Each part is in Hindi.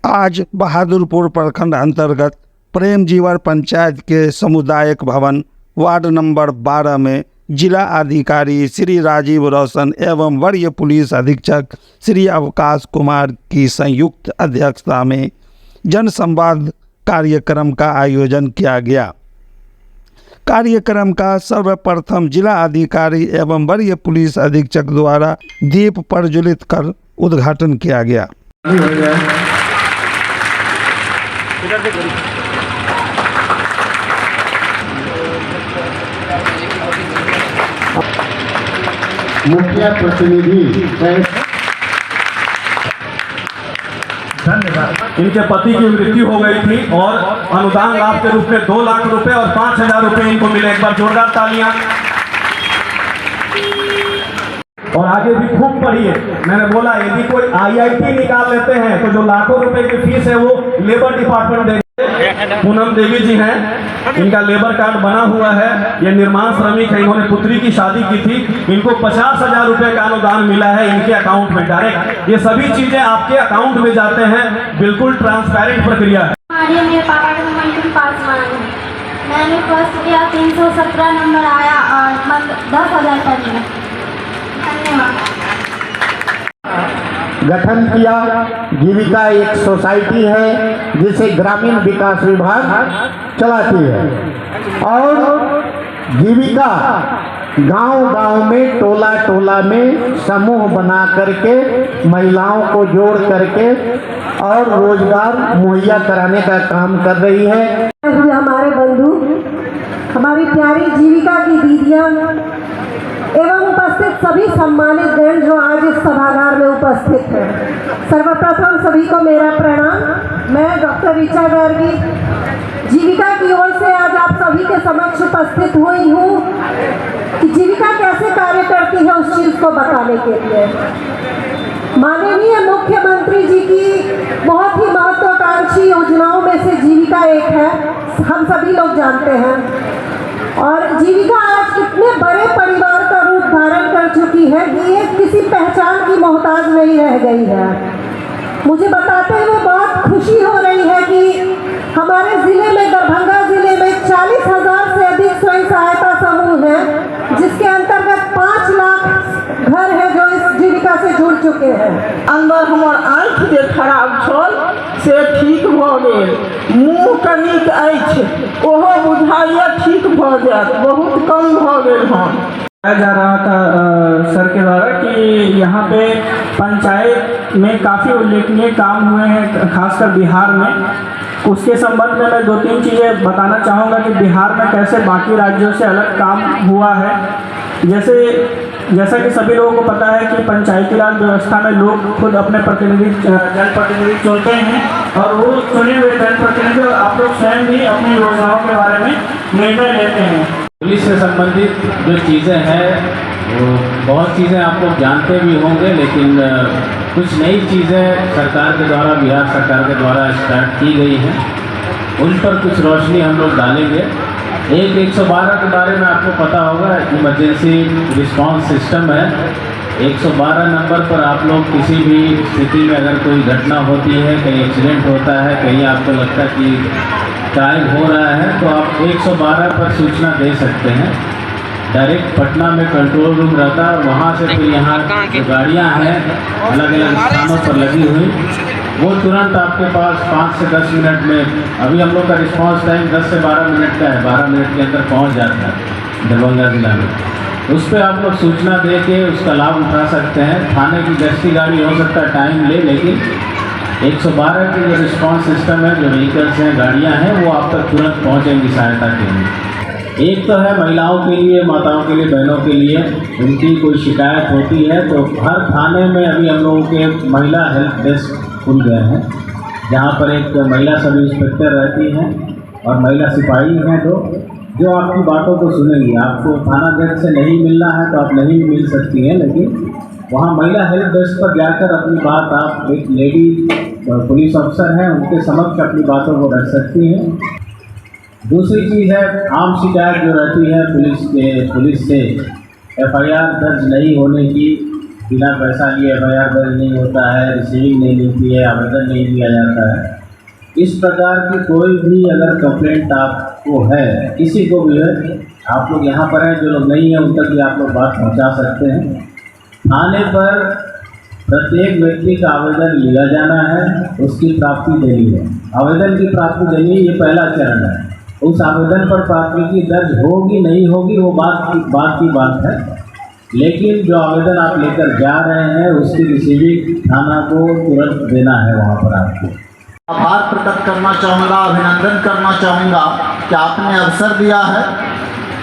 आज बहादुरपुर प्रखंड अंतर्गत प्रेमजीवर पंचायत के सामुदायिक भवन वार्ड नंबर 12 में जिला अधिकारी श्री राजीव रोशन एवं वरीय पुलिस अधीक्षक श्री अवकाश कुमार की संयुक्त अध्यक्षता में जनसंवाद कार्यक्रम का आयोजन किया गया। कार्यक्रम का सर्वप्रथम जिला अधिकारी एवं वरीय पुलिस अधीक्षक द्वारा दीप प्रज्वलित कर उद्घाटन किया गया। मुखिया प्रतिनिधि धन्यवाद। इनके पति की मृत्यु हो गई थी और अनुदान लाभ के रूप में 2 लाख रुपए और 5,000 रुपए इनको मिले। एक बार जोरदार तालियां। और आगे भी खूब पढ़िए। मैंने बोला यदि कोई IIT निकाल लेते हैं तो जो लाखों रुपए की फीस है वो लेबर डिपार्टमेंट देगा। पूनम देवी जी हैं, इनका लेबर कार्ड बना हुआ है। ये निर्माण श्रमिक है, इन्होंने पुत्री की शादी की थी। इनको 50,000 रुपए का अनुदान मिला है इनके अकाउंट में डायरेक्ट। ये सभी चीजें आपके अकाउंट में जाते हैं, बिल्कुल ट्रांसपेरेंट प्रक्रिया है। मेरे पापा का नाम पासवान है। मैंने फर्स्ट किया 317 नंबर आया और 10,000 का मिला। धन्यवाद। गठन किया। जीविका एक सोसाइटी है जिसे ग्रामीण विकास विभाग चलाती है और जीविका गांव-गांव में टोला में समूह बना करके महिलाओं को जोड़ करके और रोजगार मुहैया कराने का काम कर रही है। हमारे बंधु, हमारी प्यारी जीविका की दीदियां एवं उपस्थित सभी सम्मानित गण जो आज इस सभागार में उपस्थित हैं, सर्वप्रथम सभी को मेरा प्रणाम। मैं डॉक्टर ऋचा गर्गी जीविका की ओर से आज आप सभी के समक्ष उपस्थित हुई हूँ कि जीविका कैसे कार्य करती है उस चीज़ को बताने के लिए। माननीय मुख्यमंत्री जी की बहुत ही महत्वाकांक्षी योजनाओं में से जीविका एक है, हम सभी लोग जानते हैं। और जीविका आज कितने बड़े परिवार का रूप धारण कर चुकी है कि ये किसी पहचान की मोहताज नहीं रह गई है। मुझे बताते हुए बहुत खुशी हो रही है कि हमारे ज़िले में, दरभंगा ज़िले में 40,000 से अधिक स्वयं सहायता समूह हैं, जिसके अंतर्गत 5 लाख घर है जो इस जीविका से जुड़ चुके हैं। अंदर हमार आँख जे खराब छल से ठीक भ गेल। मुँह कनिक अछि ओहो बुझाइए ठीक भ जात, बहुत कम भ गेल हन। जा रहा था सर के द्वारा कि यहाँ पे पंचायत में काफ़ी उल्लेखनीय काम हुए हैं, खासकर बिहार में। उसके संबंध में मैं 2-3 चीज़ें बताना चाहूँगा कि बिहार में कैसे बाकी राज्यों से अलग काम हुआ है। जैसा कि सभी लोगों को पता है कि पंचायती राज व्यवस्था में लोग खुद अपने जनप्रतिनिधि चुनते हैं और वो चुने हुए जनप्रतिनिधि आप लोग स्वयं भी अपनी योजनाओं के बारे में निर्णय लेते हैं। पुलिस से संबंधित जो चीज़ें हैं वो बहुत चीज़ें आप लोग जानते भी होंगे, लेकिन कुछ नई चीज़ें सरकार के द्वारा, बिहार सरकार के द्वारा स्टार्ट की गई हैं, उन पर कुछ रोशनी हम लोग डालेंगे। 112 के बारे में आपको पता होगा, इमरजेंसी रिस्पांस सिस्टम है। 112 नंबर पर आप लोग किसी भी स्थिति में अगर कोई घटना होती है, कहीं एक्सीडेंट होता है, कहीं आपको लगता है कि क्राइम हो रहा है, तो आप 112 पर सूचना दे सकते हैं। डायरेक्ट पटना में कंट्रोल रूम रहता है, वहाँ से फिर यहाँ जो गाड़ियाँ हैं अलग अलग स्थानों पर लगी हुई, वो तुरंत आपके पास 5 से 10 मिनट में, अभी हम लोग का रिस्पांस टाइम 10 से 12 मिनट का है, 12 मिनट के अंदर पहुँच जाता है दरभंगा जिला में। उस पर आप लोग सूचना दे के उसका लाभ उठा सकते हैं। थाने की गश्ती गाड़ी हो सकता है टाइम ले, लेकिन 112 की जो रिस्पांस सिस्टम है, जो व्हीकल्स हैं, गाड़ियाँ हैं, वो आप तक तुरंत पहुँचेंगी सहायता के लिए। एक तो है महिलाओं के लिए, माताओं के लिए, बहनों के लिए, उनकी कोई शिकायत होती है तो हर थाने में अभी हम लोगों के महिला हेल्प डेस्क खुल गए हैं, जहाँ पर एक महिला सब इंस्पेक्टर रहती हैं और महिला सिपाही हैं जो आपकी बातों को सुनेंगी। आपको थानाध्यक्ष से नहीं मिलना है तो आप नहीं मिल सकती हैं, लेकिन वहाँ महिला हेल्प डेस्क पर जाकर अपनी बात आप एक लेडी पुलिस अफसर हैं उनके समक्ष अपनी बातों को रख सकती हैं। दूसरी चीज़ है आम शिकायत जो रहती है पुलिस से FIR दर्ज नहीं होने की, बिना पैसा लिए FIR दर्ज नहीं होता है, रिसीविंग नहीं मिलती है, आवेदन नहीं दिया जाता है। इस प्रकार की कोई भी अगर कंप्लेंट आपको है, किसी को भी है, आप लोग यहाँ पर हैं, जो लोग नहीं हैं उन तक भी आप लोग बात पहुँचा सकते हैं। थाने पर प्रत्येक व्यक्ति का आवेदन लिया जाना है, उसकी प्राप्ति देनी है। आवेदन की प्राप्ति देनी है, ये पहला चरण है। उस आवेदन पर प्राथमिकी दर्ज होगी नहीं होगी वो बात की बात है, लेकिन जो आवेदन आप लेकर जा रहे हैं उसकी रिसीविंग थाना को तुरंत देना है वहाँ पर आपको। आभार प्रकट करना चाहूँगा, अभिनंदन करना चाहूँगा कि आपने अवसर दिया है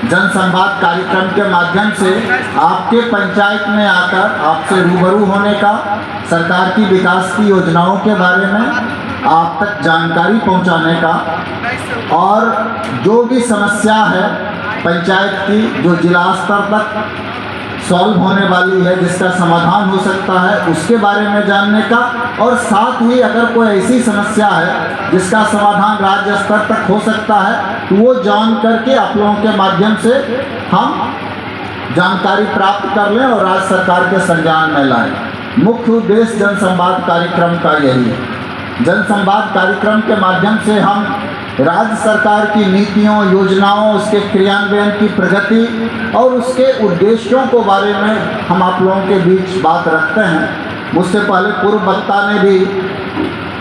जनसंवाद कार्यक्रम के माध्यम से आपके पंचायत में आकर आपसे रूबरू होने का, सरकार की विकास की योजनाओं के बारे में आप तक जानकारी पहुंचाने का, और जो भी समस्या है पंचायत की जो जिला स्तर तक सॉल्व होने वाली है, जिसका समाधान हो सकता है, उसके बारे में जानने का, और साथ ही अगर कोई ऐसी समस्या है जिसका समाधान राज्य स्तर तक हो सकता है तो वो जान करके आप लोगों के माध्यम से हम जानकारी प्राप्त कर लें और राज्य सरकार के संज्ञान में लाएं। मुख्य उद्देश्य जनसंवाद कार्यक्रम का यही है। जनसंवाद कार्यक्रम के माध्यम से हम राज्य सरकार की नीतियों, योजनाओं, उसके क्रियान्वयन की प्रगति और उसके उद्देश्यों को बारे में हम आप लोगों के बीच बात रखते हैं। मुझसे पहले पूर्व वक्ता ने भी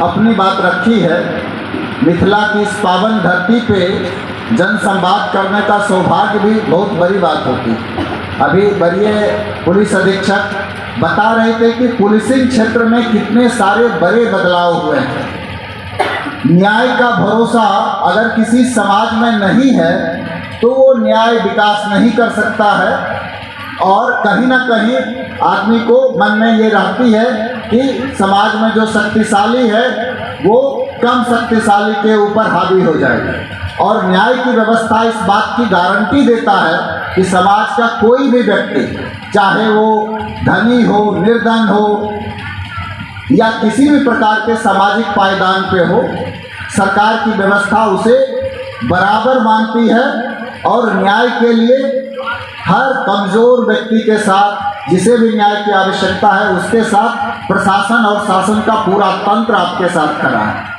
अपनी बात रखी है। मिथिला की इस पावन धरती पे जनसंवाद करने का सौभाग्य भी बहुत बड़ी बात होती है। अभी वरीय पुलिस अधीक्षक बता रहे थे कि पुलिसिंग क्षेत्र में कितने सारे बड़े बदलाव हुए हैं। न्याय का भरोसा अगर किसी समाज में नहीं है तो वो न्याय विकास नहीं कर सकता है, और कहीं ना कहीं आदमी को मन में ये रहती है कि समाज में जो शक्तिशाली है वो कम शक्तिशाली के ऊपर हावी हो जाएगा। और न्याय की व्यवस्था इस बात की गारंटी देता है कि समाज का कोई भी व्यक्ति, चाहे वो धनी हो, निर्धन हो या किसी भी प्रकार के सामाजिक पायदान पे हो, सरकार की व्यवस्था उसे बराबर मानती है और न्याय के लिए हर कमज़ोर व्यक्ति के साथ, जिसे भी न्याय की आवश्यकता है उसके साथ प्रशासन और शासन का पूरा तंत्र आपके साथ खड़ा है।